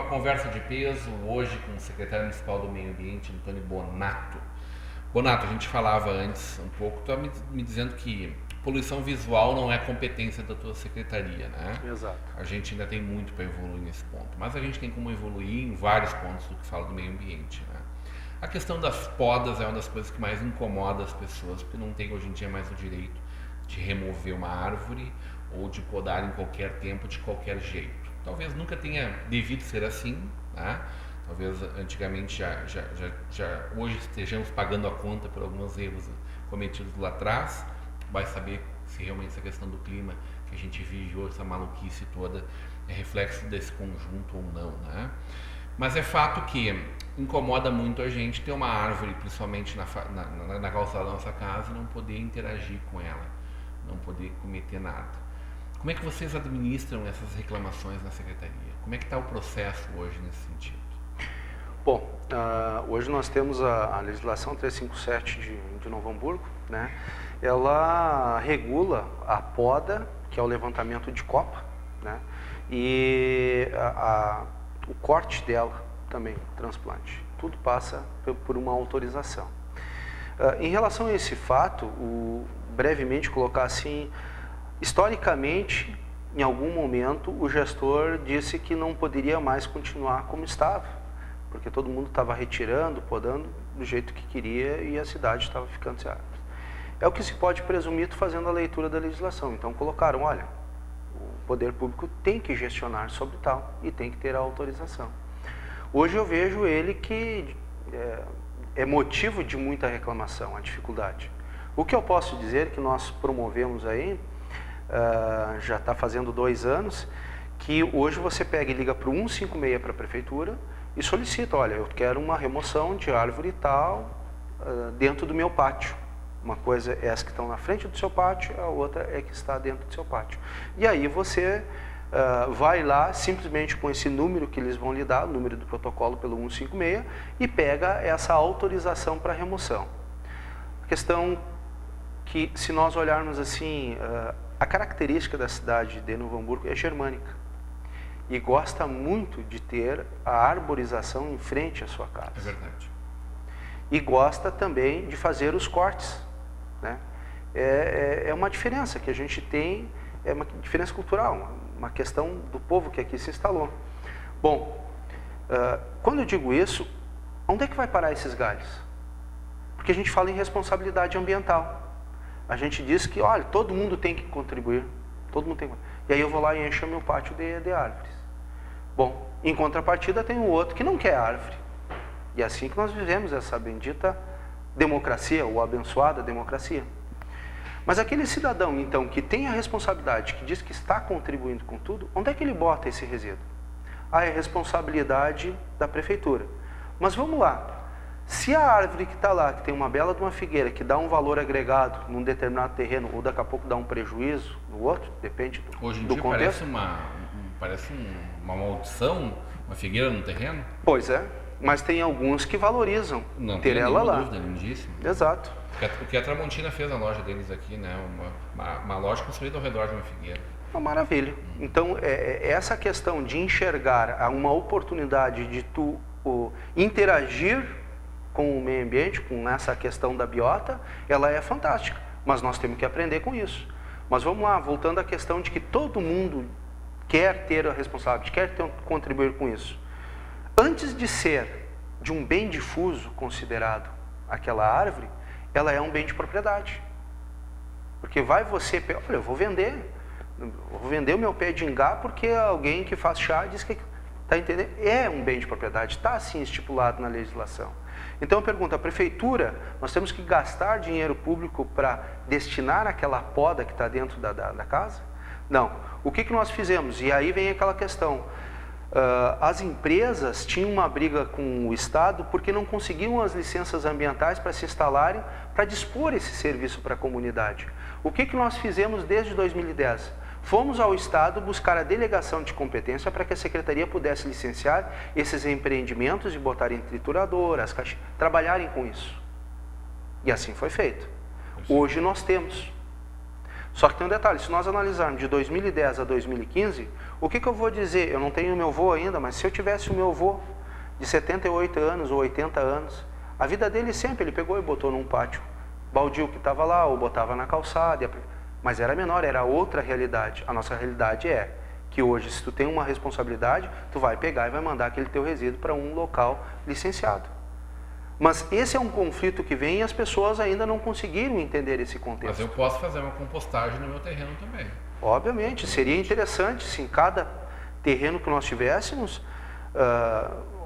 conversa de peso hoje com o secretário municipal do Meio Ambiente, Antônio Bonato. Bonato, a gente falava antes um pouco, tu estava me dizendo que poluição visual não é competência da tua secretaria, né? Exato. A gente ainda tem muito para evoluir nesse ponto, mas a gente tem como evoluir em vários pontos do que fala do meio ambiente, né? A questão das podas é uma das coisas que mais incomoda as pessoas, porque não tem hoje em dia mais o direito de remover uma árvore ou de podar em qualquer tempo, de qualquer jeito. Talvez nunca tenha devido ser assim, né? Talvez antigamente hoje estejamos pagando a conta por alguns erros cometidos lá atrás. Vai saber se realmente essa questão do clima que a gente vive hoje, essa maluquice toda, é reflexo desse conjunto ou não, né? Mas é fato que incomoda muito a gente ter uma árvore, principalmente na calçada da nossa casa, e não poder interagir com ela, não poder cometer nada. Como é que vocês administram essas reclamações na secretaria? Como é que está o processo hoje nesse sentido? Bom, hoje nós temos a legislação 357 de Novo Hamburgo, né? Ela regula a poda, que é o levantamento de copa, né? E o corte dela também, o transplante. Tudo passa por uma autorização. Em relação a esse fato, brevemente colocar assim, historicamente, em algum momento, o gestor disse que não poderia mais continuar como estava, porque todo mundo estava retirando, podando do jeito que queria e a cidade estava ficando sem árvores. É o que se pode presumir fazendo a leitura da legislação. Então colocaram, olha, o poder público tem que gestionar sobre tal e tem que ter a autorização. Hoje eu vejo ele que é motivo de muita reclamação, a dificuldade. O que eu posso dizer que nós promovemos aí, já está fazendo 2 anos, que hoje você pega e liga para o 156 para a prefeitura e solicita, olha, eu quero uma remoção de árvore tal dentro do meu pátio. Uma coisa é as que estão na frente do seu pátio, a outra é que está dentro do seu pátio. E aí você vai lá, simplesmente com esse número que eles vão lhe dar, o número do protocolo pelo 156, e pega essa autorização para remoção. A questão que, se nós olharmos assim, a característica da cidade de Novo Hamburgo é germânica. E gosta muito de ter a arborização em frente à sua casa. É verdade. E gosta também de fazer os cortes, né? É uma diferença que a gente tem, é uma diferença cultural, uma questão do povo que aqui se instalou. Bom, quando eu digo isso, onde é que vai parar esses galhos? Porque a gente fala em responsabilidade ambiental. A gente diz que, olha, todo mundo tem que contribuir, todo mundo tem que... E aí eu vou lá e encho meu pátio de árvores. Bom, em contrapartida tem o outro que não quer árvore. E é assim que nós vivemos essa bendita democracia, ou abençoada democracia. Mas aquele cidadão, então, que tem a responsabilidade, que diz que está contribuindo com tudo, onde é que ele bota esse resíduo? É responsabilidade da prefeitura. Mas vamos lá. Se a árvore que está lá, que tem uma bela de uma figueira, que dá um valor agregado num determinado terreno, ou daqui a pouco dá um prejuízo no outro, depende do Hoje em do dia contexto. parece uma maldição, uma figueira no terreno. Pois é, mas tem alguns que valorizam Não ter tem ela nenhuma lá. dúvida, lindíssimo. Exato. O que a Tramontina fez na loja deles aqui, né? Uma loja construída ao redor de uma figueira. Uma maravilha. Então, essa questão de enxergar uma oportunidade de tu interagir com o meio ambiente, com essa questão da biota, ela é fantástica. Mas nós temos que aprender com isso. Mas vamos lá, voltando à questão de que todo mundo quer ter a responsabilidade, quer contribuir com isso. Antes de ser de um bem difuso considerado aquela árvore, ela é um bem de propriedade. Porque vai você, olha, eu vou vender o meu pé de ingá porque alguém que faz chá diz que, está entendendo? É um bem de propriedade, está assim estipulado na legislação. Então eu pergunto, a prefeitura, nós temos que gastar dinheiro público para destinar aquela poda que está dentro da casa? Não. O que nós fizemos? E aí vem aquela questão. As empresas tinham uma briga com o Estado porque não conseguiam as licenças ambientais para se instalarem, para dispor esse serviço para a comunidade. O que nós fizemos desde 2010? Fomos ao Estado buscar a delegação de competência para que a Secretaria pudesse licenciar esses empreendimentos e botar em trituradora, as caixinhas, trabalharem com isso. E assim foi feito. Hoje nós temos. Só que tem um detalhe, se nós analisarmos de 2010 a 2015, o que eu vou dizer? Eu não tenho meu avô ainda, mas se eu tivesse o meu avô de 78 anos ou 80 anos, a vida dele sempre, ele pegou e botou num pátio baldio que estava lá, ou botava na calçada, mas era menor, era outra realidade. A nossa realidade é que hoje, se tu tem uma responsabilidade, tu vai pegar e vai mandar aquele teu resíduo para um local licenciado. Mas esse é um conflito que vem e as pessoas ainda não conseguiram entender esse contexto. Mas eu posso fazer uma compostagem no meu terreno também. Obviamente, seria interessante se em cada terreno que nós tivéssemos,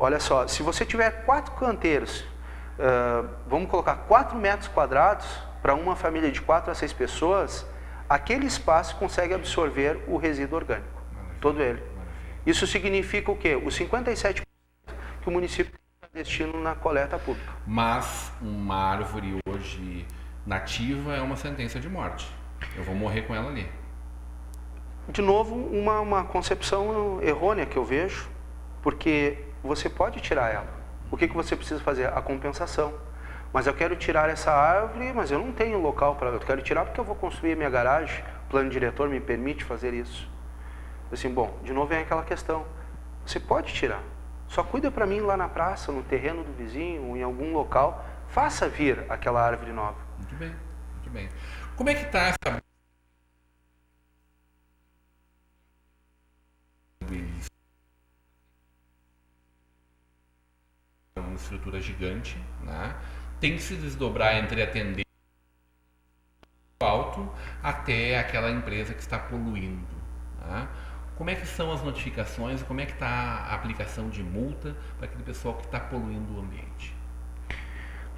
olha só, se você tiver 4 canteiros, vamos colocar 4 metros quadrados para uma família de 4 a 6 pessoas, aquele espaço consegue absorver o resíduo orgânico, todo ele. Isso significa o quê? Os 57% que o município destino na coleta pública. Mas uma árvore hoje nativa é uma sentença de morte. Eu vou morrer com ela ali. De novo, uma concepção errônea que eu vejo, porque você pode tirar ela. O que você precisa fazer? A compensação. Mas eu quero tirar essa árvore, mas eu não tenho local para... Eu quero tirar porque eu vou construir minha garagem, o plano diretor me permite fazer isso. Assim, bom, de novo vem aquela questão. Você pode tirar. Só cuida para mim lá na praça, no terreno do vizinho, ou em algum local. Faça vir aquela árvore nova. Muito bem, muito bem. Como é que está essa... uma estrutura gigante, né? Tem que se desdobrar entre atender o alto até aquela empresa que está poluindo, né? Como é que são as notificações e como é que está a aplicação de multa para aquele pessoal que está poluindo o ambiente?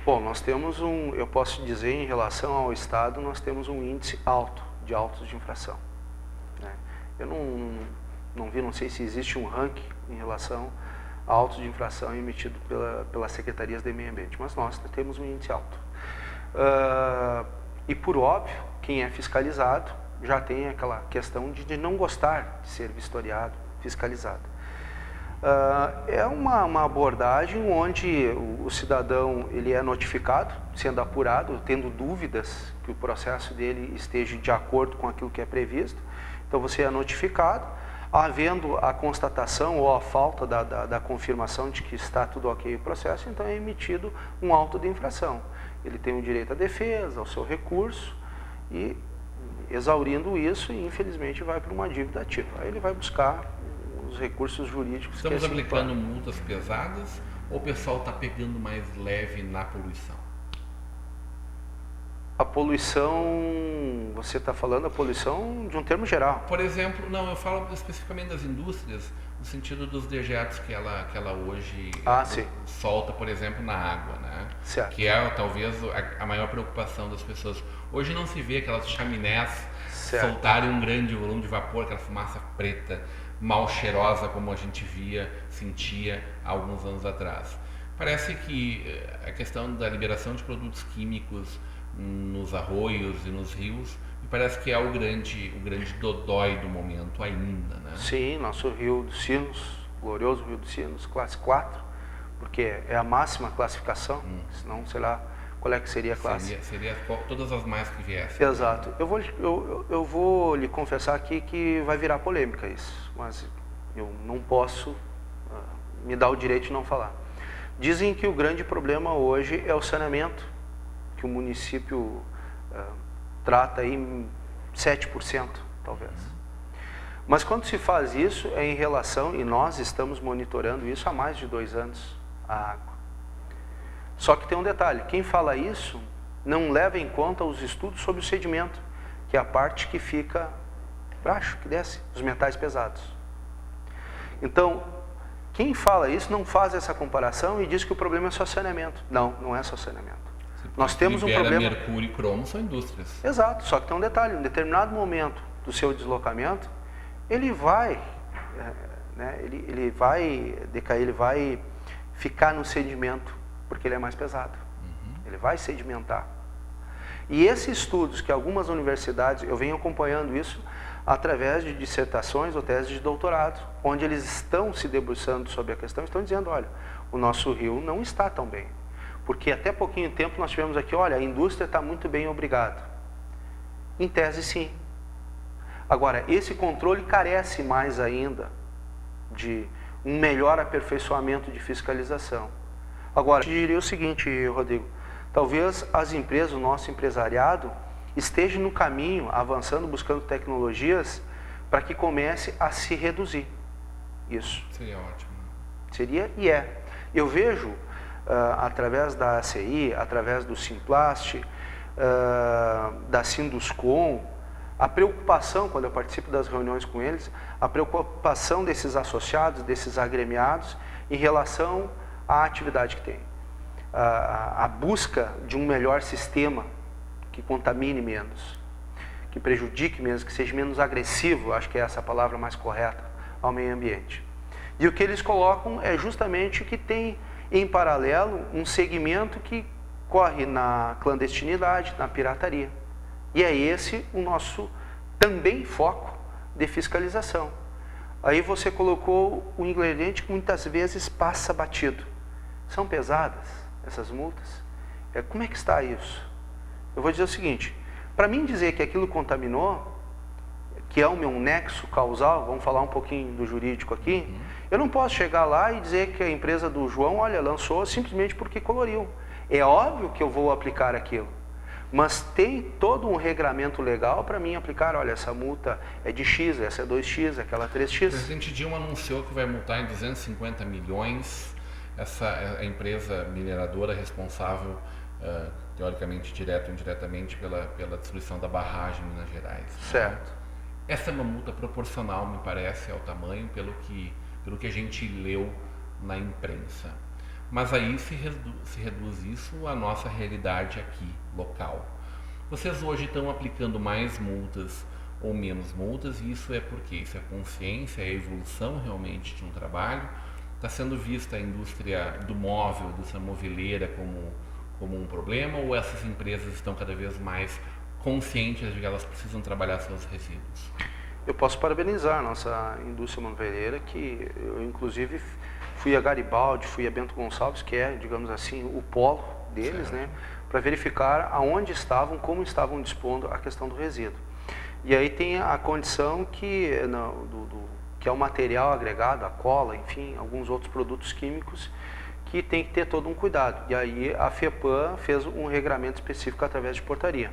Bom, nós temos eu posso dizer, em relação ao Estado, nós temos um índice alto de autos de infração, né? Eu não vi, não sei se existe um ranking em relação a autos de infração emitido pelas secretarias de meio ambiente, mas nós temos um índice alto. E por óbvio, quem é fiscalizado já tem aquela questão de não gostar de ser vistoriado, fiscalizado. É uma abordagem onde o cidadão ele é notificado, sendo apurado, tendo dúvidas que o processo dele esteja de acordo com aquilo que é previsto. Então você é notificado, havendo a constatação ou a falta da confirmação de que está tudo ok o processo, então é emitido um auto de infração. Ele tem o direito à defesa, ao seu recurso e, exaurindo isso, infelizmente vai para uma dívida ativa. Aí ele vai buscar os recursos jurídicos. Estamos aplicando multas pesadas ou o pessoal está pegando mais leve na poluição? A poluição, você está falando a poluição de um termo geral. Por exemplo, não, eu falo especificamente das indústrias, no sentido dos dejetos que ela hoje solta, por exemplo, na água, né? Certo. Que é talvez a maior preocupação das pessoas. Hoje não se vê aquelas chaminés soltarem um grande volume de vapor, aquela fumaça preta, mal cheirosa, como a gente sentia há alguns anos atrás. Parece que a questão da liberação de produtos químicos nos arroios e nos rios, me parece que é o grande dodói do momento ainda, né? Sim, nosso Rio dos Sinos, glorioso Rio dos Sinos, classe 4, porque é a máxima classificação, senão, sei lá, qual é que seria a classe? Seria todas as mais que viessem. Exato. Eu vou lhe confessar aqui que vai virar polêmica isso, mas eu não posso me dar o direito de não falar. Dizem que o grande problema hoje é o saneamento, que o município trata aí 7%, talvez. Mas quando se faz isso, é em relação, e nós estamos monitorando isso há mais de 2 anos, a água. Só que tem um detalhe, quem fala isso não leva em conta os estudos sobre o sedimento, que é a parte que fica baixo, que desce, os metais pesados. Então, quem fala isso não faz essa comparação e diz que o problema é só saneamento. Não, não é só saneamento. Nós temos um problema... mercúrio e cromo são indústrias. Exato, só que tem um detalhe, em um determinado momento do seu deslocamento, ele vai decair, ele vai ficar no sedimento, porque ele é mais pesado. Ele vai sedimentar. E esses estudos que algumas universidades, eu venho acompanhando isso através de dissertações ou teses de doutorado, onde eles estão se debruçando sobre a questão, estão dizendo, olha, o nosso rio não está tão bem. Porque até pouquinho tempo nós tivemos aqui, olha, a indústria está muito bem, obrigado. Em tese, sim. Agora, esse controle carece mais ainda de um melhor aperfeiçoamento de fiscalização. Agora, eu diria o seguinte, Rodrigo, talvez as empresas, o nosso empresariado, esteja no caminho, avançando, buscando tecnologias para que comece a se reduzir isso. Seria ótimo. Seria e é. Eu vejo, através da ACI, através do Simplast, da Sinduscom, a preocupação, quando eu participo das reuniões com eles, a preocupação desses associados, desses agremiados, em relação à atividade que tem. A busca de um melhor sistema que contamine menos, que prejudique menos, que seja menos agressivo, acho que é essa a palavra mais correta, ao meio ambiente. E o que eles colocam é justamente que tem, em paralelo, um segmento que corre na clandestinidade, na pirataria. E é esse o nosso também foco de fiscalização. Aí você colocou um ingrediente que muitas vezes passa batido. São pesadas essas multas? Como é que está isso? Eu vou dizer o seguinte, para mim dizer que aquilo contaminou, que é o meu nexo causal, vamos falar um pouquinho do jurídico aqui, eu não posso chegar lá e dizer que a empresa do João, olha, lançou simplesmente porque coloriu. É óbvio que eu vou aplicar aquilo, mas tem todo um regramento legal para mim aplicar, olha, essa multa é de X, essa é 2X, aquela 3X. O presidente Dilma anunciou que vai multar em 250 milhões essa a empresa mineradora responsável, teoricamente, direto ou indiretamente, pela destruição da barragem em Minas Gerais. Certo. Né? Essa é uma multa proporcional, me parece, ao tamanho, pelo que a gente leu na imprensa. Mas aí se reduz isso à nossa realidade aqui, local. Vocês hoje estão aplicando mais multas ou menos multas, e isso é porque isso é consciência, é a evolução realmente de um trabalho. Está sendo vista a indústria do móvel, a indústria moveleira como um problema, ou essas empresas estão cada vez mais conscientes de que elas precisam trabalhar seus resíduos? Eu posso parabenizar a nossa indústria moveleira, que eu inclusive fui a Garibaldi, fui a Bento Gonçalves, que é, digamos assim, o polo deles, né, para verificar aonde estavam, como estavam dispondo a questão do resíduo. E aí tem a condição que, que é o material agregado, a cola, enfim, alguns outros produtos químicos, que tem que ter todo um cuidado. E aí a FEPAM fez um regramento específico através de portaria.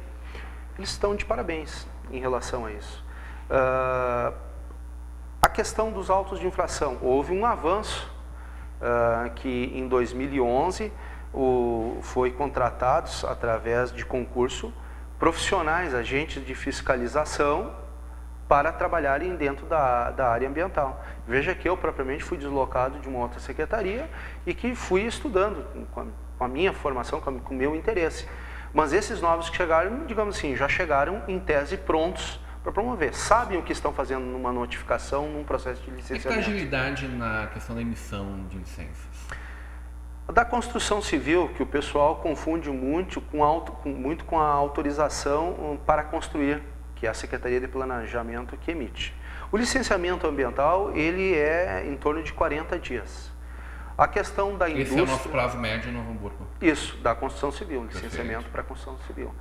Eles estão de parabéns em relação a isso. A questão dos autos de infração, houve um avanço que em 2011 foi contratados através de concurso profissionais, agentes de fiscalização para trabalharem dentro da área ambiental. Veja que eu propriamente fui deslocado de uma outra secretaria e que fui estudando com a minha formação, com o meu interesse. Mas esses novos que chegaram, digamos assim, já chegaram em tese prontos para promover. Sabem o que estão fazendo numa notificação, num processo de licenciamento. E que agilidade na questão da emissão de licenças? Da construção civil, que o pessoal confunde muito com a autorização para construir, que é a Secretaria de Planejamento que emite. O licenciamento ambiental, ele é em torno de 40 dias. A questão da indústria... Esse é o nosso prazo médio em Novo Hamburgo. Isso, da construção civil, licenciamento para a construção civil.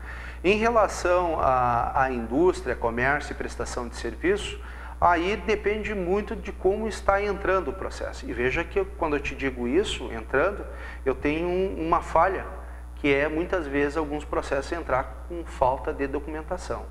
Em relação à indústria, comércio e prestação de serviço, aí depende muito de como está entrando o processo. E veja que quando eu te digo isso, entrando, eu tenho uma falha, que é muitas vezes alguns processos entrar com falta de documentação.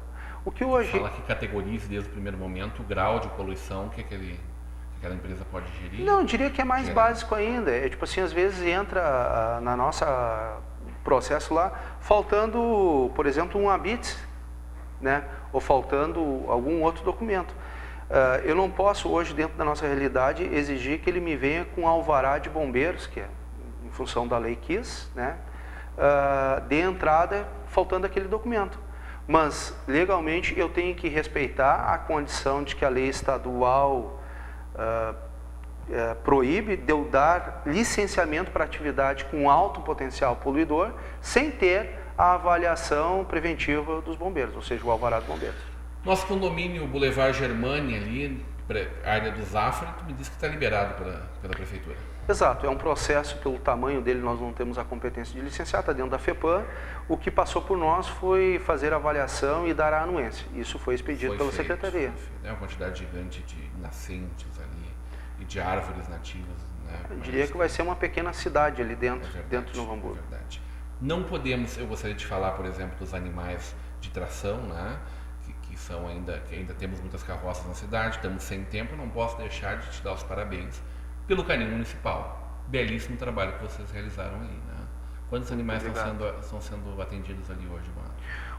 O que hoje... Fala que categorize desde o primeiro momento o grau de poluição que aquela empresa pode gerir? Não, eu diria que é mais básico ainda. É tipo assim, às vezes entra na nossa processo lá, faltando, por exemplo, um ABITS, né? Ou faltando algum outro documento. Eu não posso hoje, dentro da nossa realidade, exigir que ele me venha com alvará de bombeiros, que é em função da lei KIS, né? De entrada, faltando aquele documento. Mas, legalmente, eu tenho que respeitar a condição de que a lei estadual proíbe de eu dar licenciamento para atividade com alto potencial poluidor, sem ter a avaliação preventiva dos bombeiros, ou seja, o alvará dos bombeiros. Nosso condomínio Boulevard Germânia, ali, área do Zafra, tu me disse que está liberado pela prefeitura. Exato, é um processo, pelo tamanho dele nós não temos a competência de licenciar, está dentro da FEPAM. O que passou por nós foi fazer a avaliação e dar a anuência. Isso foi expedido pela Secretaria. É uma quantidade gigante de nascentes ali e de árvores nativas. Né? Eu diria que vai ser uma pequena cidade ali dentro, dentro de Novo Hamburgo. É verdade. Não podemos, eu gostaria de falar, por exemplo, dos animais de tração, né? Que ainda temos muitas carroças na cidade, estamos sem tempo, não posso deixar de te dar os parabéns pelo canil municipal. Belíssimo trabalho que vocês realizaram ali, né? Quantos animais estão sendo atendidos ali hoje, mano?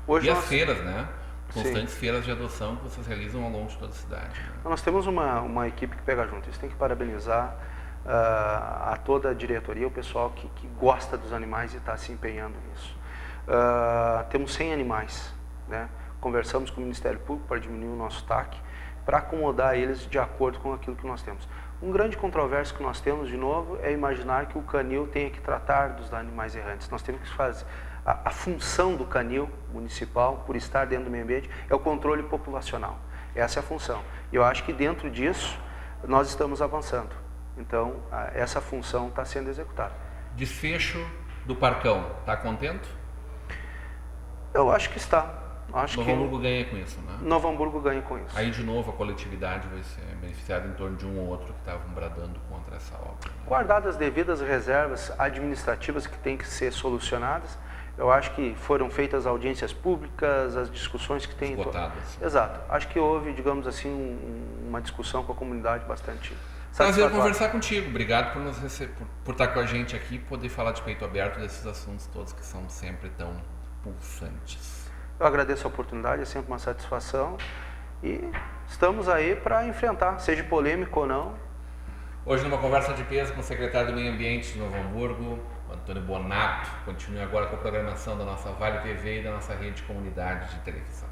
Hoje as feiras, né? Constantes Sim. feiras de adoção que vocês realizam ao longo de toda a cidade. Né? Nós temos uma equipe que pega junto. Isso tem que parabenizar a toda a diretoria, o pessoal que gosta dos animais e está se empenhando nisso. Temos 100 animais, né? Conversamos com o Ministério Público para diminuir o nosso TAC, para acomodar eles de acordo com aquilo que nós temos. Um grande controvérsia que nós temos, de novo, é imaginar que o canil tenha que tratar dos animais errantes. Nós temos que fazer a função do canil municipal, por estar dentro do meio ambiente, é o controle populacional. Essa é a função. E eu acho que dentro disso nós estamos avançando. Então, essa função está sendo executada. Desfecho do Parcão, está contente? Eu acho que está. Novo Hamburgo ganha com isso, né? Novo Hamburgo ganha com isso. Aí, de novo, a coletividade vai ser beneficiada em torno de um ou outro que estavam bradando contra essa obra. Né? Guardadas as devidas reservas administrativas que têm que ser solucionadas, eu acho que foram feitas audiências públicas, as discussões que têm... Esgotadas. Exato. Acho que houve, digamos assim, uma discussão com a comunidade bastante prazer conversar contigo. Obrigado por estar com a gente aqui e poder falar de peito aberto desses assuntos todos que são sempre tão pulsantes. Eu agradeço a oportunidade, é sempre uma satisfação e estamos aí para enfrentar, seja polêmico ou não. Hoje, numa conversa de peso com o secretário do Meio Ambiente de Novo Hamburgo, o Antônio Bonato. Continue agora com a programação da nossa Vale TV e da nossa rede de comunidade de televisão.